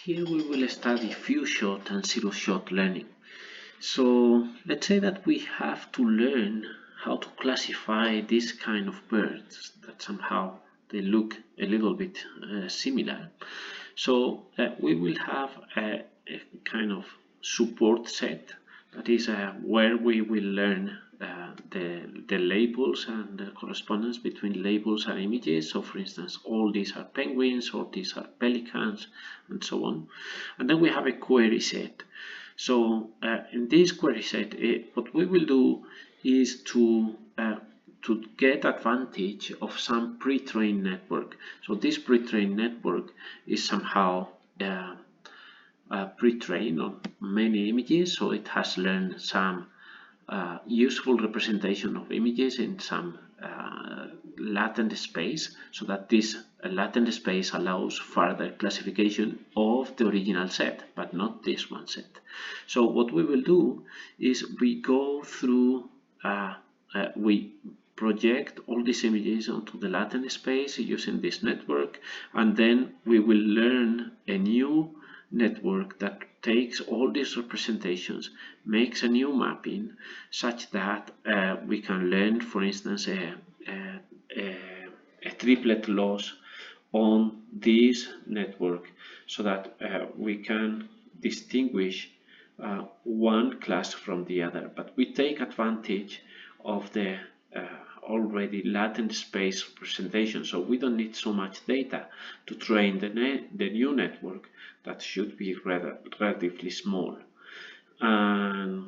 Here we will study few shot and zero shot learning. So let's say that we have to learn how to classify this kind of birds that somehow they look a little bit similar. So we will have a kind of support set, that is where we will learn the labels and the correspondence between labels and images. So for instance, all these are penguins, or these are pelicans, and so on. And then we have a query set. So in this query set, what we will do is to get advantage of some pre-trained network. So this pre-trained network is somehow pre-trained on many images, so it has learned some useful representation of images in some latent space, so that this latent space allows further classification of the original set, but not this one set. So what we will do is we go through, we project all these images onto the latent space using this network, and then we will learn a new network that takes all these representations, makes a new mapping such that we can learn, for instance, a triplet loss on this network, so that we can distinguish one class from the other. But we take advantage of the already latent space representation, so we don't need so much data to train the new network that should be relatively small. And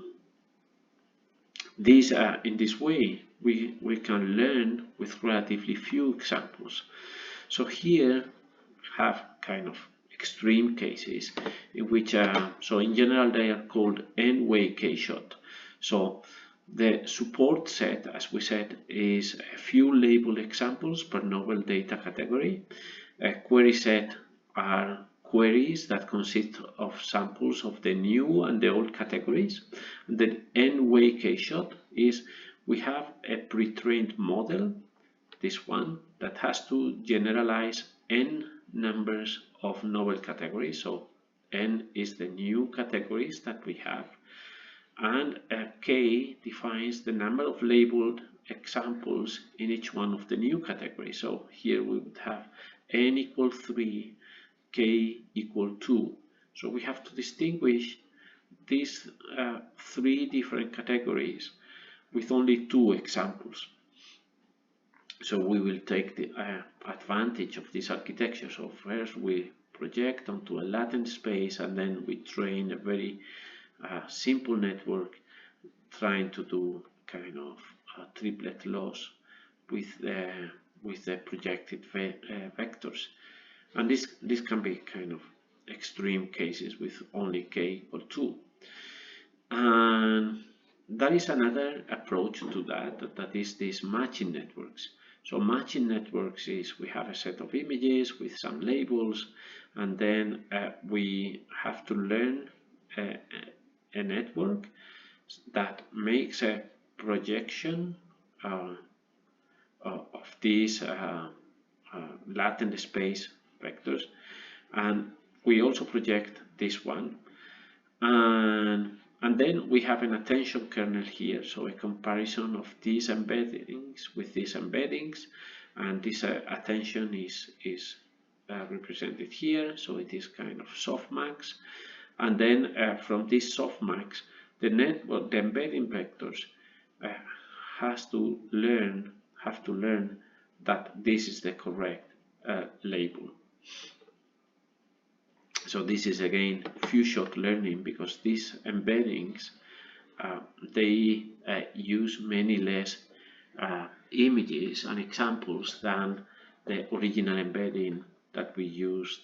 this, in this way, we can learn with relatively few examples. So here have kind of extreme cases in which, so in general they are called n-way k-shot. So the support set, as we said, is a few label examples per novel data category. A query set are queries that consist of samples of the new and the old categories. And the n-way k-shot is we have a pre-trained model, this one, that has to generalize n numbers of novel categories. So n is the new categories that we have, and k defines the number of labeled examples in each one of the new categories. So here we would have n equal 3, k equal 2. So we have to distinguish these 3 different categories with only 2 examples. So we will take the advantage of this architecture. So first we project onto a latent space, and then we train a very simple network trying to do kind of triplet loss with the projected vectors. And this can be kind of extreme cases with only k equal 2. And there is another approach to that is these matching networks. So matching networks is we have a set of images with some labels, and then we have to learn a network that makes a projection of these latent space vectors, and we also project this one, and then we have an attention kernel here, so a comparison of these embeddings with these embeddings, and this attention is represented here, so it is kind of softmax. And then from this softmax, the network, the embedding vectors have to learn that this is the correct label. So this is again few-shot learning, because these embeddings they use many less images and examples than the original embedding that we used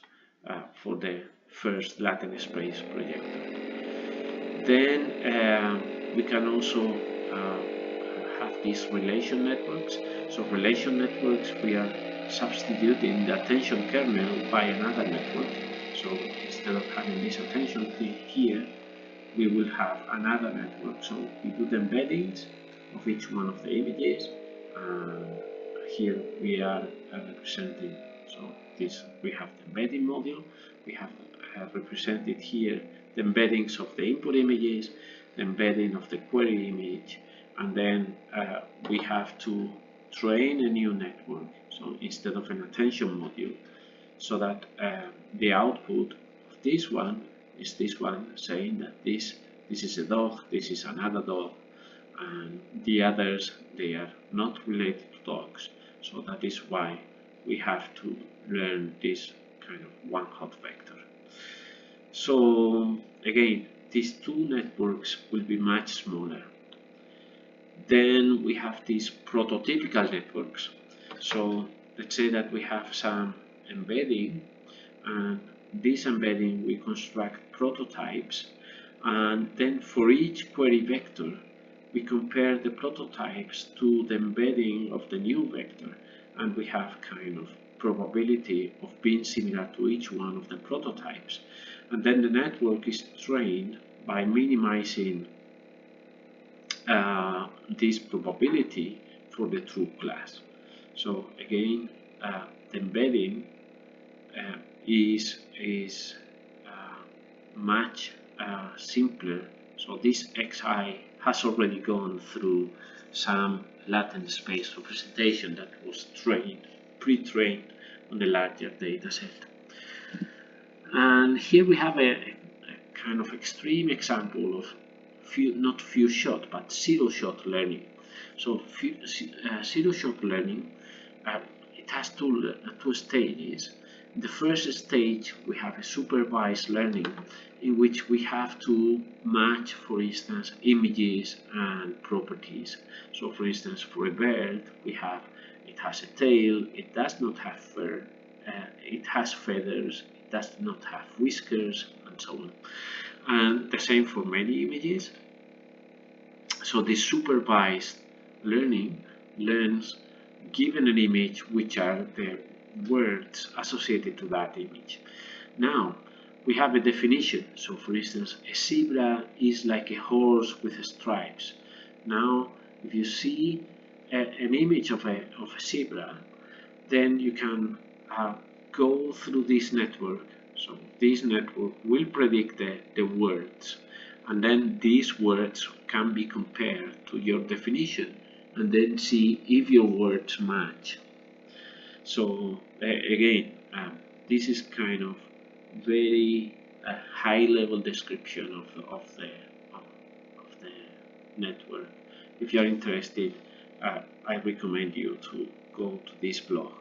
for the first latent space projector. Then we can also have these relation networks. So relation networks, we are substituting the attention kernel by another network. So instead of having this attention here, we will have another network. So we do the embeddings of each one of the images, and here we are representing. So this, we have the embedding module, we have represented here the embeddings of the input images, the embedding of the query image, and then we have to train a new network. So instead of an attention module, so that the output of this one is this one saying that this is a dog, this is another dog, and the others, they are not related to dogs. So that is why we have to learn this kind of one hot vector. So again, these two networks will be much smaller. Then we have these prototypical networks. So let's say that we have some embedding, and this embedding we construct prototypes, and then for each query vector we compare the prototypes to the embedding of the new vector, and we have kind of probability of being similar to each one of the prototypes. And then the network is trained by minimizing this probability for the true class. So again, the embedding is much simpler. So this xi has already gone through some latent space representation that was pre-trained on the larger data set. And here we have a kind of extreme example of not few shot but zero shot learning. So zero shot learning, it has two stages. In the first stage we have a supervised learning in which we have to match, for instance, images and properties. So for instance, for a bird we have, it has a tail, it does not have fur, it has feathers, it does not have whiskers, and so on. And the same for many images. So the supervised learning learns, given an image, which are the words associated to that image. Now we have a definition. So for instance, a zebra is like a horse with stripes. Now if you see an image of a zebra, then you can go through this network. So this network will predict the words, and then these words can be compared to your definition, and then see if your words match. So again, this is kind of very high-level description of the network. If you are interested, I recommend you to go to this blog.